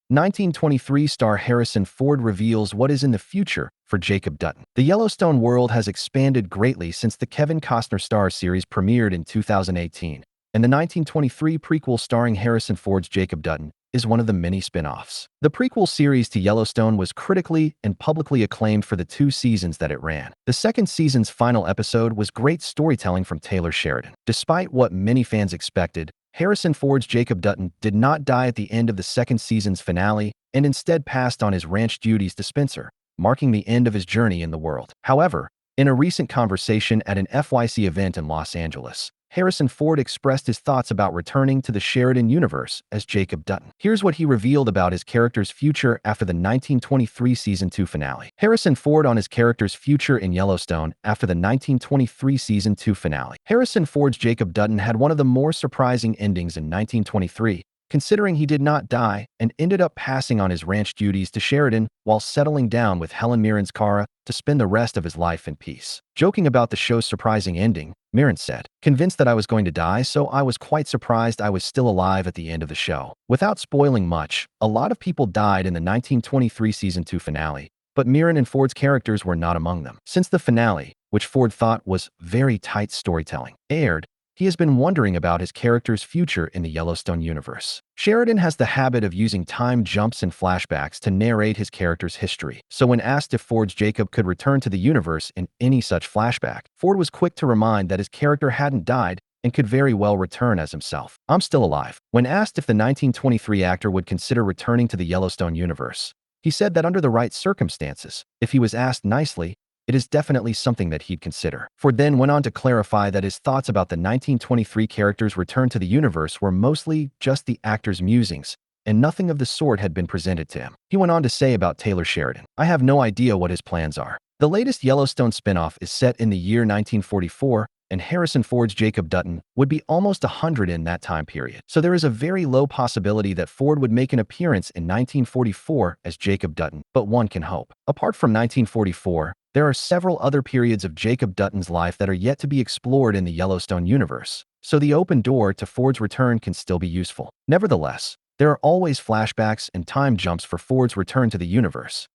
1923 star Harrison Ford reveals what is in the future for Jacob Dutton. The Yellowstone world has expanded greatly since the Kevin Costner Star series premiered in 2018, and the 1923 prequel starring Harrison Ford's Jacob Dutton is one of the many spin-offs. The prequel series to Yellowstone was critically and publicly acclaimed for the 2 seasons that it ran. The second season's final episode was great storytelling from Taylor Sheridan. Despite what many fans expected, Harrison Ford's Jacob Dutton did not die at the end of the second season's finale and instead passed on his ranch duties to Spencer, marking the end of his journey in the world. However, in a recent conversation at an FYC event in Los Angeles, Harrison Ford expressed his thoughts about returning to the Sheridan universe as Jacob Dutton. Here's what he revealed about his character's future after the 1923 Season 2 finale. Harrison Ford on his character's future in Yellowstone after the 1923 Season 2 finale. Harrison Ford's Jacob Dutton had one of the more surprising endings in 1923, considering he did not die and ended up passing on his ranch duties to Sheridan while settling down with Helen Mirren's Cara to spend the rest of his life in peace. Joking about the show's surprising ending, Mirren said, "Convinced that I was going to die, so I was quite surprised I was still alive at the end of the show." Without spoiling much, a lot of people died in the 1923 Season 2 finale, but Mirren and Ford's characters were not among them. Since the finale, which Ford thought was very tight storytelling, aired, he has been wondering about his character's future in the Yellowstone universe. Sheridan has the habit of using time jumps and flashbacks to narrate his character's history. So when asked if Ford's Jacob could return to the universe in any such flashback, Ford was quick to remind that his character hadn't died and could very well return as himself. "I'm still alive." When asked if the 1923 actor would consider returning to the Yellowstone universe, he said that under the right circumstances, if he was asked nicely, it is definitely something that he'd consider. Ford then went on to clarify that his thoughts about the 1923 character's return to the universe were mostly just the actor's musings, and nothing of the sort had been presented to him. He went on to say about Taylor Sheridan, "I have no idea what his plans are. The latest Yellowstone spinoff is set in the year 1944, and Harrison Ford's Jacob Dutton would be almost 100 in that time period. So there is a very low possibility that Ford would make an appearance in 1944 as Jacob Dutton, but one can hope." Apart from 1944, there are several other periods of Jacob Dutton's life that are yet to be explored in the Yellowstone universe, so the open door to Ford's return can still be useful. Nevertheless, there are always flashbacks and time jumps for Ford's return to the universe,